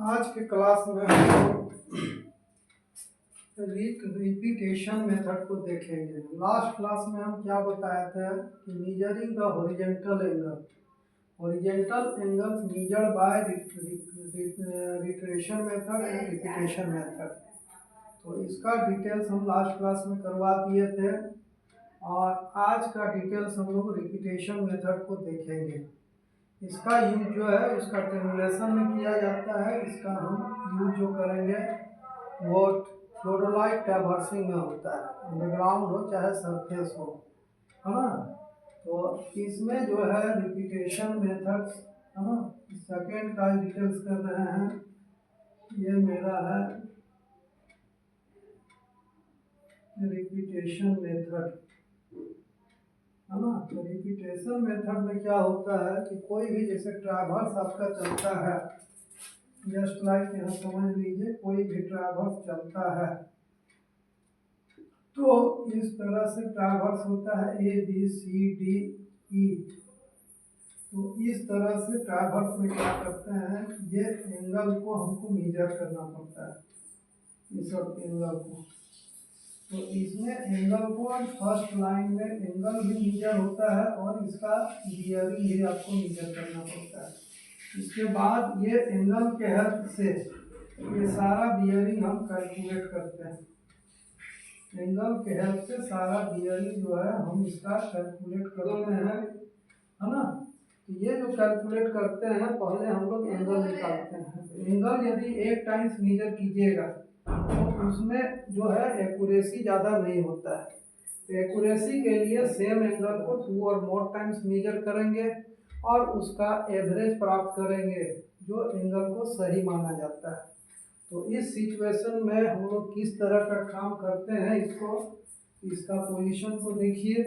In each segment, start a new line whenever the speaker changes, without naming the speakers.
आज के क्लास में हम रिपीटेशन मेथड को देखेंगे। लास्ट क्लास में हम क्या बताए थे कि measuring the horizontal angles measured by retraction method and repetition method. तो इसका डिटेल्स हम लास्ट क्लास में करवा दिए थे और आज का डिटेल्स हम लोग रिपीटेशन मेथड को देखेंगे। इसका यूज जो है उसका ट्रेमुलेशन में किया जाता है। इसका हम यूज जो करेंगे वो थियोडोलाइट ट्रैवर्सिंग में होता है, अंडरग्राउंड हो चाहे सरफेस हो, है ना। तो इसमें जो है रिपीटेशन मेथड, है ना, सेकेंड का डिटेल्स कर रहे हैं। ये मेरा है रिपीटेशन मेथड, है ना। तो रिपीटेशन मेथड में क्या होता है कि कोई भी जैसे ट्रैवर्स आपका चलता है, जस्ट लाइक यहाँ समझ लीजिए कोई भी ट्रैवर्स चलता है तो इस तरह से ट्रैवर्स होता है ABCDE। तो इस तरह से ट्रैवर्स में क्या करते हैं, ये एंगल को हमको मेजर करना पड़ता है, इस एंगल को। तो इसमें एंगल को फर्स्ट लाइन में एंगल भी मेजर होता है और इसका बियरिंग भी आपको मेजर करना पड़ता है। इसके बाद ये एंगल के हेल्प से ये सारा बियरिंग हम कैलकुलेट करते हैं। एंगल के हेल्प से सारा बियरिंग जो है हम इसका कैलकुलेट करते हैं, है ना। तो ये जो कैलकुलेट करते हैं पहले हम लोग एंगल निकालते हैं। एंगल यदि एक टाइम्स मेजर कीजिएगा तो उसमें जो है एक्यूरेसी ज़्यादा नहीं होता है। तो एक्यूरेसी के लिए सेम एंगल को 2 और मोर टाइम्स मेजर करेंगे और उसका एवरेज प्राप्त करेंगे जो एंगल को सही माना जाता है। तो इस सिचुएशन में हम लोग किस तरह का काम करते हैं, इसका पोजीशन को देखिए।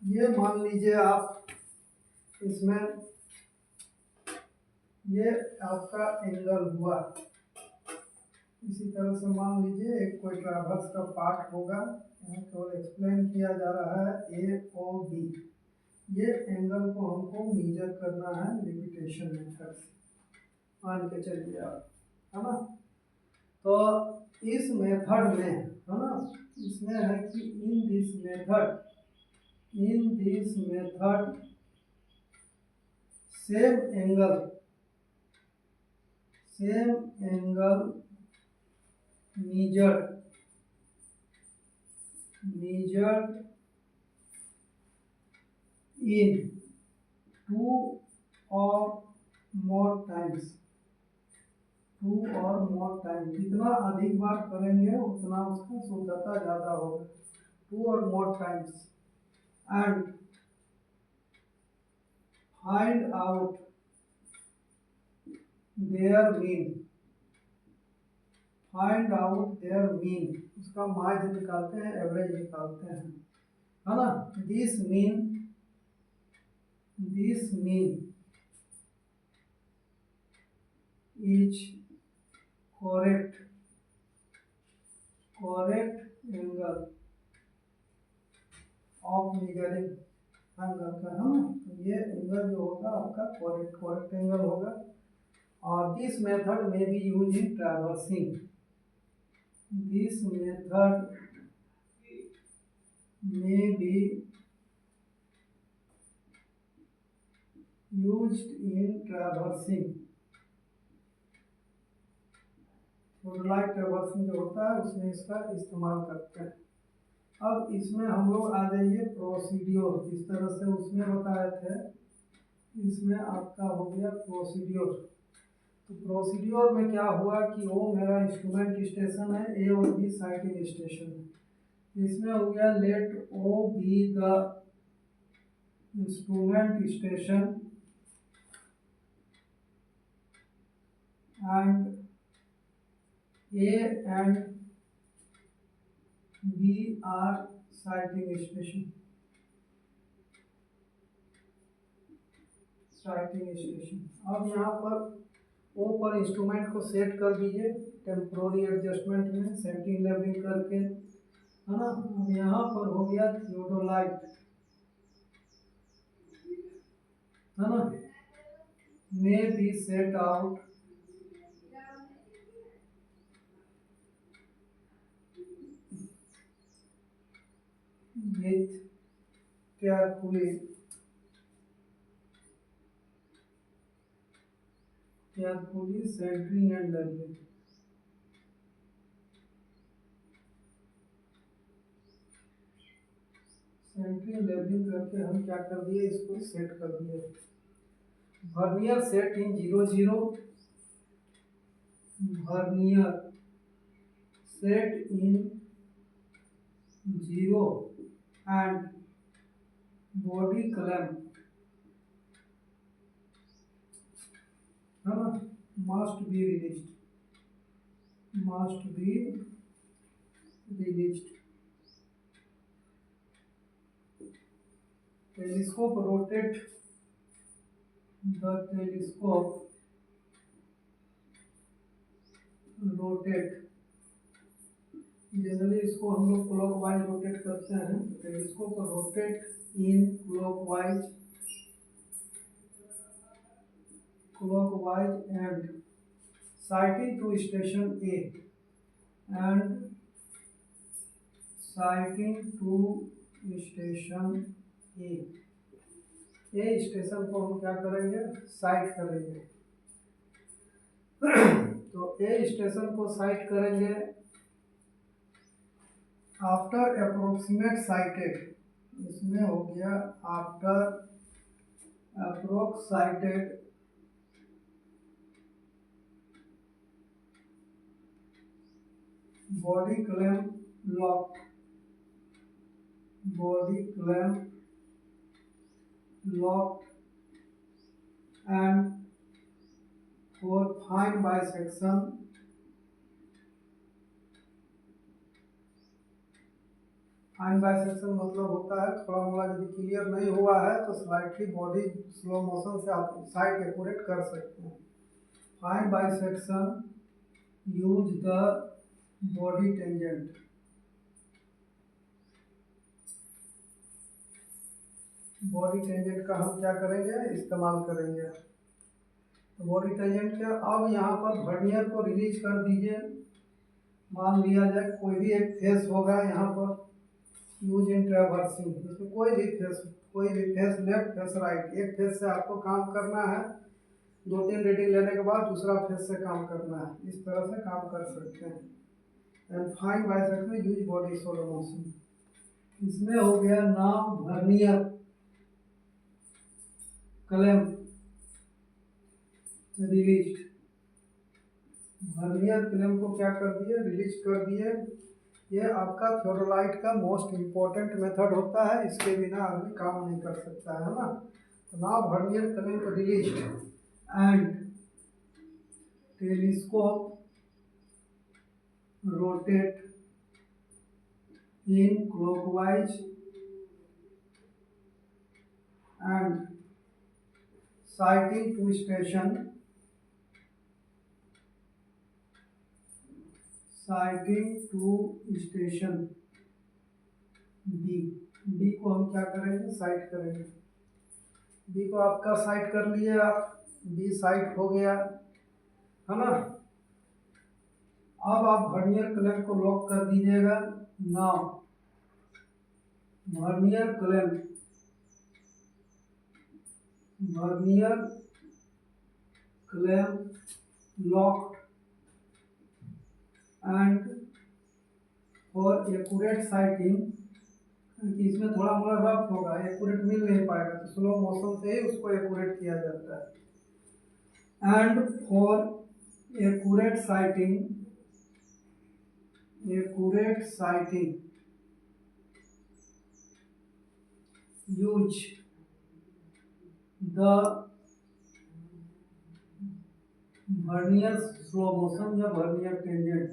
ये मान लीजिए आप इसमें ये आपका एंगल हुआ, इसी तरह से मान लीजिए एक कोई ट्रैवर्स का पार्ट होगा, यहाँ केवल एक्सप्लेन किया जा रहा है AOB। ये एंगल को हमको मेजर करना है रिपीटेशन मेथड से, मान के चलिए आप, है ना। तो इस मेथड में, है ना, इसमें है कि in this method same angle measured in 2 or more times। जितना अधिक बार करेंगे उतना उसका शुद्धता ज़्यादा होगा। 2 or more times and find out their mean। उसका माध्य निकालते हैं, एवरेज निकालते हैं, है ना। This mean is correct angle of measuring angle का, है ना। तो ये एंगल जो होगा आपका करेक्ट एंगल होगा। और दिस मेथड में B use in traversing. This method may be used in traversing। Theodolite traversing जो होता है उसमें इसका इस्तेमाल करते हैं। अब इसमें हम लोग आ जाइए प्रोसीड्योर, जिस तरह से उसमें बताए थे इसमें आपका हो गया प्रोसीड्योर। तो प्रोसीड्योर में क्या हुआ कि वो मेरा इंस्ट्रूमेंट स्टेशन है, A और B साइटिंग स्टेशन है। इसमें हो गया let O be the instrument station and A and B are sighting station. अब यहाँ पर O पर इंस्ट्रूमेंट को सेट कर दीजिए टेम्पोररी एडजस्टमेंट में सेंटिंग लेवलिंग करके, है ना। अब यहाँ पर हो गया थियोडोलाइट, है ना। may be set out with carefully centering and leveling. Centering levelling करके हम क्या कर दिए, इसको सेट कर दिए। Vernier set in 0 0, vernier set in 0 and body clamp है ना, must be released। telescope rotate, the telescope rotate, generally इसको हम लोग क्लॉकवाइज रोटेट करते हैं। Telescope rotate in clockwise and sighting to station A and sighting to station A। A station को हम क्या करेंगे, साइट करेंगे। तो ए स्टेशन को साइट करेंगे आफ्टर अप्रोक्सीमेट साइटेड, इसमें हो गया after approx sighted body clamp locked and for fine bisection मतलब होता है थोड़ा मोड़ा यदि क्लियर नहीं हुआ है तो स्लाइटली बॉडी स्लो मोशन से आप साइड एक्यूरेट कर सकते हैं। Fine bisection use the body tangent, body tangent का हम क्या करेंगे, इस्तेमाल करेंगे। तो बॉडी टेंजेंट का अब यहाँ पर वर्नियर को रिलीज कर दीजिए। मान लिया जाए कोई भी एक फेस होगा यहाँ पर, यूज इन ट्रैवर्सिंग, इसमें कोई भी फेस लेफ्ट फेस राइट, एक फेस से आपको काम करना है, 2-3 रीडिंग लेने के बाद दूसरा फेस से काम करना है, इस तरह से काम कर सकते हैं। And fine bisection use body slow motion. इसमें हो गया नाम vernier clamp release, vernier clamp को क्या कर दिए, रिलीज कर दिए। ये आपका थियोडोलाइट का मोस्ट इम्पोर्टेंट मेथड होता है, इसके बिना आदमी काम नहीं कर सकता है ना। तो now vernier clamp release and telescope rotate in clockwise and sighting to station B को हम क्या करेंगे, साइट करेंगे। बी को आपका साइट कर लिए आप, बी साइट हो गया है ना। अब आप वर्नियर क्लैंप को लॉक कर दीजिएगा। Now vernier clamp locked and for accurate sighting, इसमें थोड़ा मोड़ा रफ होगा, एक्यूरेट मिल नहीं पाएगा, तो स्लो मोशन से ही उसको एक्यूरेट किया जाता है। And for accurate sighting use the vernier slow motion या वर्नियर टेंजेंट।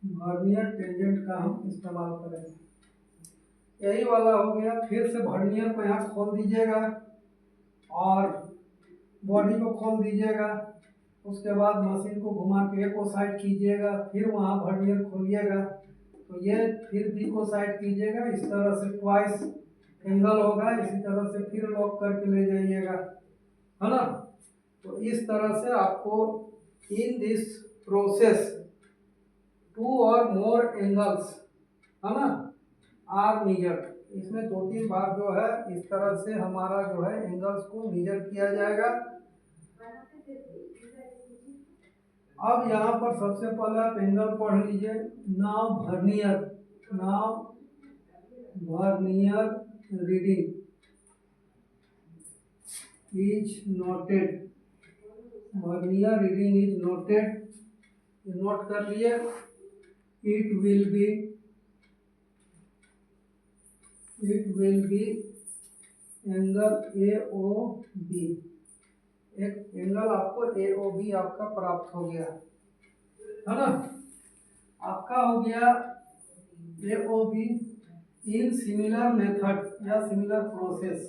वर्नियर टेंजेंट का हम इस्तेमाल करेंगे। यही वाला हो गया। फिर से वर्नियर को यहाँ खोल दीजिएगा और बॉडी को खोल दीजिएगा। उसके बाद मशीन को घुमा के ए को साइड कीजिएगा, फिर वहाँ वर्नियर खोलिएगा, तो ये फिर बी को साइड कीजिएगा। इस तरह से ट्वाइस एंगल होगा, इसी तरह से फिर लॉक करके ले जाइएगा, है ना। तो इस तरह से आपको इन दिस प्रोसेस 2 और मोर एंगल्स, है ना, आर मेजर। इसमें 2-3 बार जो है इस तरह से हमारा जो है एंगल्स को मेजर किया जाएगा। अब यहाँ पर सबसे पहले आप एंगल पढ़ लीजिए। Now vernier reading is noted. Vernier reading is noted, note कर लिए। It will be angle A O B. एक एंगल आपको ए ओ बी आपका प्राप्त हो गया, है ना। आपका हो गया A O B in similar method या सिमिलर प्रोसेस,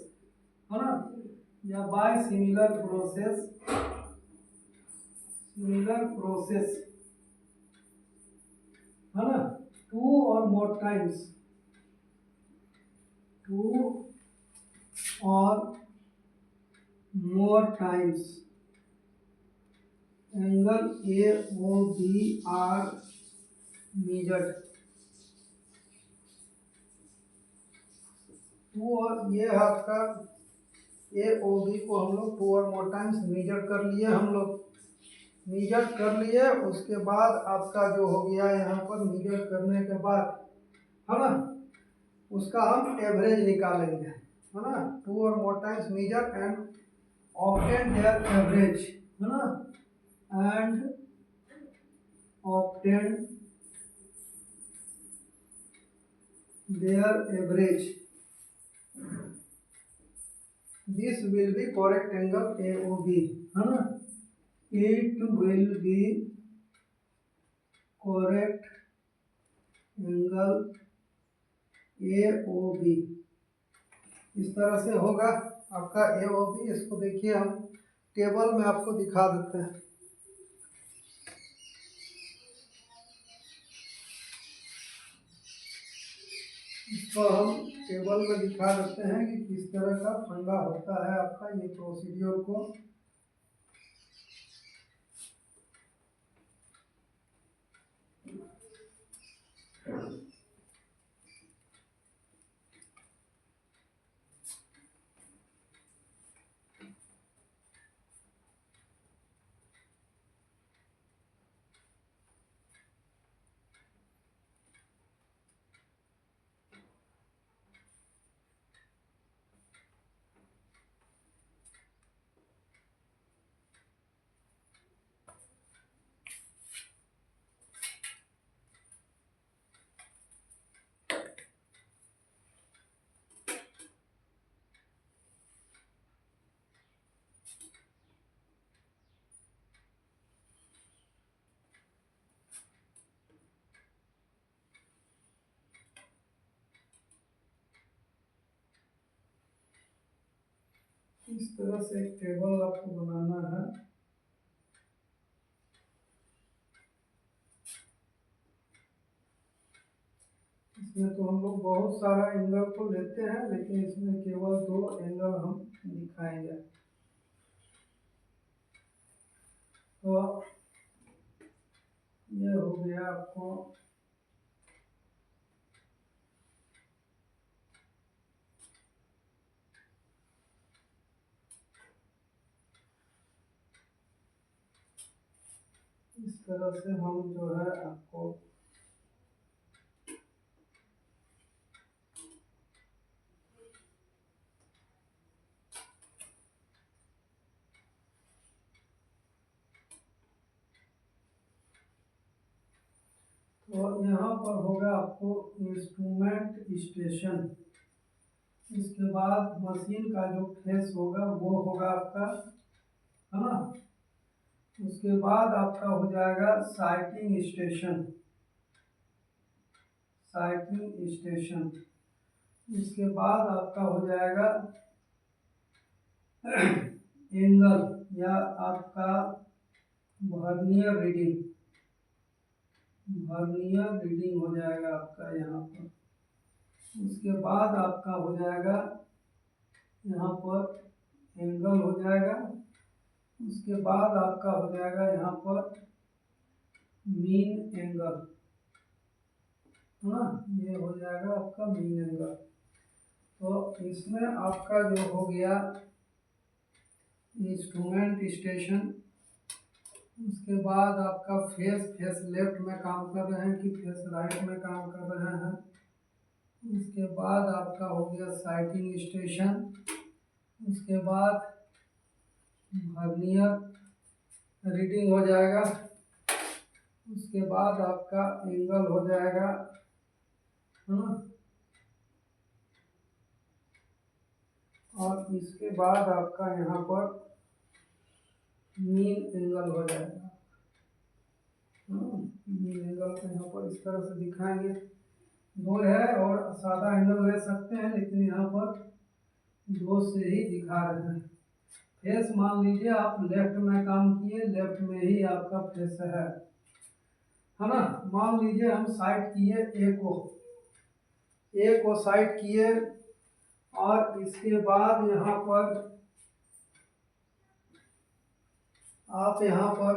है ना, या बाय सिमिलर प्रोसेस, है ना। 2 और more times angle A O B are measured. 2 और ये आपका ए ओ बी को हम लोग 2 और मोर टाइम्स मेजर कर लिए, उसके बाद आपका जो हो गया यहाँ पर मेजर करने के बाद, है ना, उसका हम एवरेज निकालेंगे, है ना। 2 और more times measure and obtain their average, है ना, and obtain their average. This will be correct angle A O B, है ना। It will be correct angle A O B. इस तरह से होगा आपका ए ओ बी। इसको देखिए हम टेबल में आपको दिखा देते हैं। इसको हम टेबल में दिखा देते हैं कि किस तरह का फंडा होता है आपका ये प्रोसीड्योर को। इस तरह से एक टेबल आपको बनाना है। इसमें तो हम लोग बहुत सारा एंगल को लेते हैं, लेकिन इसमें केवल 2 एंगल हम दिखाएंगे। तो ये हो गया आपको इस तरह से हम जो है आपको तो यहाँ पर होगा आपको इंस्ट्रूमेंट स्टेशन। इसके बाद मशीन का जो फेस होगा वो होगा आपका, है ना। उसके बाद आपका हो जाएगा साइटिंग स्टेशन। इसके बाद आपका हो जाएगा एंगल या आपका वर्नियर रीडिंग हो जाएगा आपका यहाँ पर। उसके उसके बाद आपका हो जाएगा यहाँ पर एंगल हो जाएगा, उसके बाद आपका हो जाएगा यहाँ पर मीन एंगल, है ना, ये हो जाएगा आपका मीन एंगल। तो इसमें आपका जो हो गया इंस्ट्रूमेंट स्टेशन, उसके बाद आपका फेस लेफ्ट में काम कर रहे हैं कि फेस राइट में काम कर रहे हैं, उसके बाद आपका हो गया साइटिंग स्टेशन, उसके बाद वर्नियर रीडिंग हो जाएगा, उसके बाद आपका एंगल हो जाएगा, है ना, और इसके बाद आपका यहाँ पर मीन एंगल हो जाएगा। मीन एंगल को यहाँ पर इस तरह से दिखाएंगे, दो है और सादा एंगल ले सकते हैं, लेकिन यहाँ पर दो से ही दिखा रहे हैं। फेस मान लीजिए आप लेफ्ट में काम किए, लेफ्ट में ही आपका फेस है ना। मान लीजिए हम साइड किए ए को साइड किए, और इसके बाद यहाँ पर आप यहाँ पर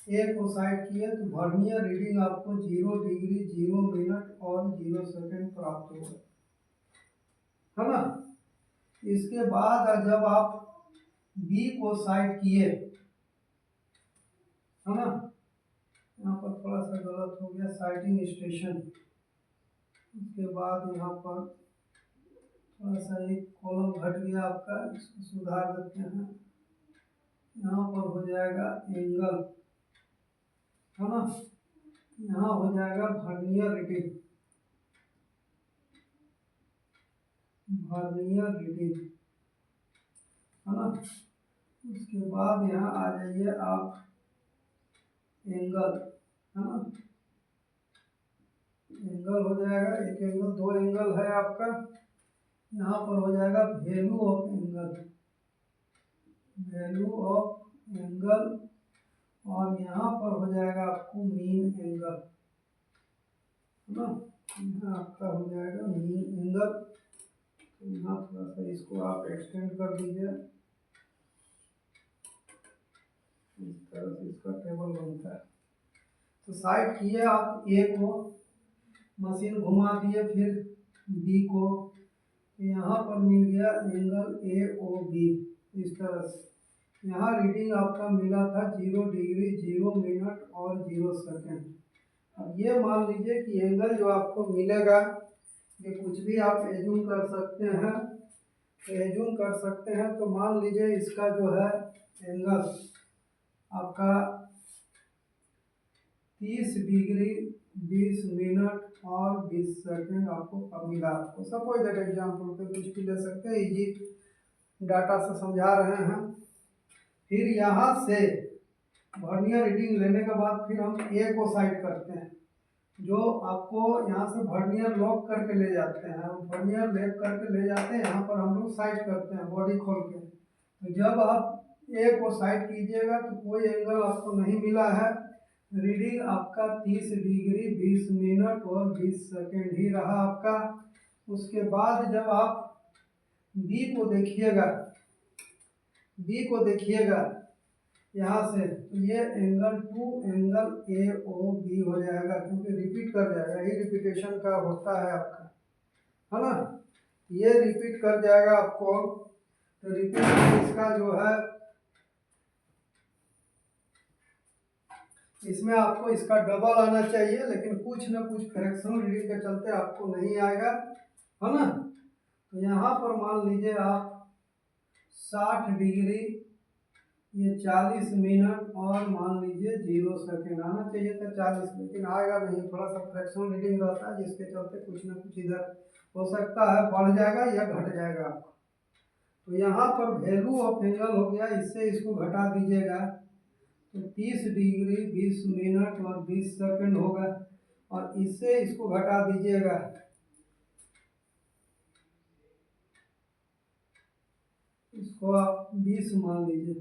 ए को साइड किए तो वर्नियर रीडिंग आपको 0 डिग्री 0 मिनट और 0 सेकंड प्राप्त होगा, है ना। इसके बाद जब आप बी को साइड किए, है ना, यहाँ पर थोड़ा सा गलत हो गया, साइटिंग स्टेशन, उसके बाद यहाँ पर थोड़ा सा एक कॉलम घट गया आपका, इसको सुधार देते हैं। यहाँ पर हो जाएगा एंगल, है ना, यहाँ हो जाएगा वर्नियर रीडिंग, है ना। उसके बाद यहाँ आ जाइए आप एंगल, है ना, एंगल हो जाएगा, एक एंगल, दो एंगल है आपका। यहाँ पर हो जाएगा वैल्यू ऑफ एंगल, और यहाँ पर हो जाएगा आपको मीन एंगल, है ना, यहाँ आपका हो जाएगा मीन एंगल। तो यहाँ थोड़ा सा इसको आप एक्सटेंड कर दीजिए, इस तरह से इसका टेबल बनता है। तो साइड किए आप ए को, मशीन घुमा दिए, फिर बी को, यहाँ पर मिल गया एंगल ए ओ बी, इस तरह से। यहाँ रीडिंग आपका मिला था 0 डिग्री 0 मिनट और 0 सेकंड। अब ये मान लीजिए कि एंगल जो आपको मिलेगा, ये कुछ भी आप एज्यूम कर सकते हैं, तो मान लीजिए इसका जो है एंगल आपका 30 डिग्री 20 मिनट और 20 सेकंड आपको मिला। आपको सपोज दैट एग्जाम्पल पे कुछ भी ले सकते हैं, इजी डाटा से समझा रहे हैं। फिर यहाँ से वर्नियर रीडिंग लेने के बाद फिर हम ए को साइड करते हैं, जो आपको यहाँ से वर्नियर लॉक करके ले जाते हैं, वर्नियर लॉक करके ले जाते हैं, यहाँ पर हम लोग साइड करते हैं बॉडी खोल के। तो जब आप ए को साइड कीजिएगा तो कोई एंगल आपको नहीं मिला है, रीडिंग आपका 30 डिग्री 20 मिनट और 20 सेकंड ही रहा आपका। उसके बाद जब आप बी को देखिएगा यहाँ से, तो ये angle two angle A O B हो जाएगा, क्योंकि रिपीट कर जाएगा, ये रिपीटेशन का होता है आपका, है ना, ये रिपीट कर जाएगा आपको। तो रिपीट इसका जो है, इसमें आपको इसका डबल आना चाहिए, लेकिन कुछ ना कुछ फ्रैक्शनल रीडिंग के चलते आपको नहीं आएगा, है ना। तो यहाँ पर मान लीजिए आप 60 डिग्री ये 40 मिनट और मान लीजिए 0 सेकंड आना चाहिए था 40, लेकिन आएगा नहीं, थोड़ा सा फ्रैक्शनल रीडिंग रहता है, जिसके चलते कुछ ना कुछ इधर हो सकता है, बढ़ जाएगा या घट जाएगा आपको। तो यहाँ पर वैल्यू ऑफ एंगल हो गया, इससे इसको घटा दीजिएगा, तो 30 डिग्री 20 मिनट और 20 सेकंड होगा, और इससे इसको घटा दीजिएगा, इसको आप 20 मान लीजिए,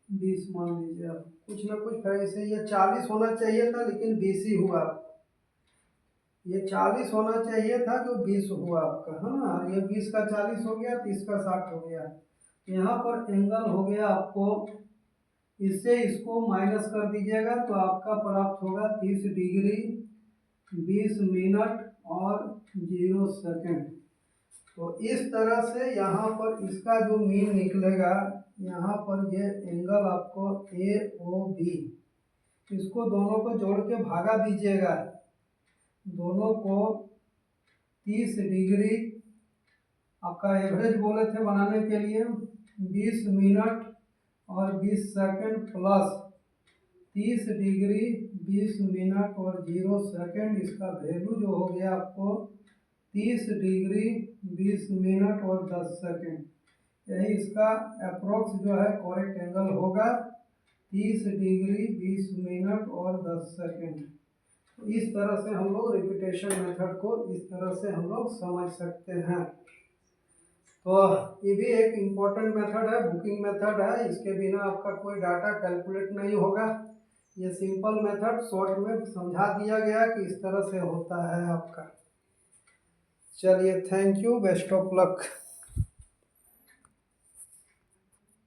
20 मान लीजिए आप, कुछ ना कुछ ऐसे ये 40 होना चाहिए था, लेकिन 20 ही हुआ। ये 40 होना चाहिए था जो 20 हुआ आपका, है ना। ये 20 का 40 हो गया, 30 का 60 हो गया। यहाँ पर एंगल हो गया आपको, इससे इसको माइनस कर दीजिएगा तो आपका प्राप्त होगा 30 डिग्री 20 मिनट और 0 सेकेंड। तो इस तरह से यहाँ पर इसका जो मीन निकलेगा, यहाँ पर ये एंगल आपको ए ओ बी, इसको दोनों को जोड़ के भागा दीजिएगा, दोनों को 30 डिग्री आपका एवरेज बोले थे बनाने के लिए, 20 मिनट और 20 सेकंड प्लस 30 डिग्री 20 मिनट और 0 सेकंड, इसका वैल्यू जो हो गया आपको 30 डिग्री 20 मिनट और 10 सेकंड। यही इसका अप्रोक्स जो है करेक्ट एंगल होगा, 30 डिग्री 20 मिनट और 10 सेकंड। तो इस तरह से हम लोग रिपीटेशन मेथड को इस तरह से हम लोग समझ सकते हैं। तो ये भी एक इम्पोर्टेंट मेथड है, बुकिंग मेथड है, इसके बिना आपका कोई डाटा कैलकुलेट नहीं होगा। ये सिंपल मेथड शॉर्ट में समझा दिया गया कि इस तरह से होता है आपका। चलिए, thank you, best of luck.